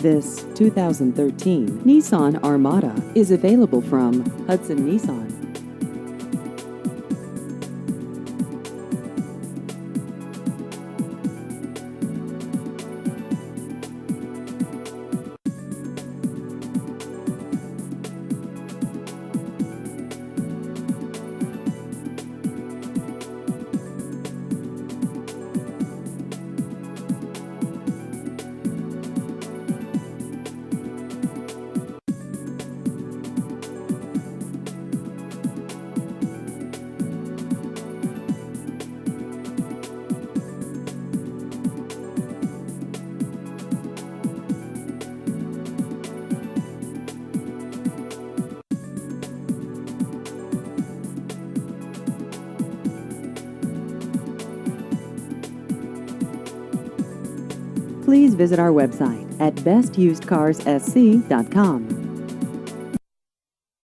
This 2013 Nissan Armada is available from Hudson Nissan. Please visit our website at bestusedcarssc.com.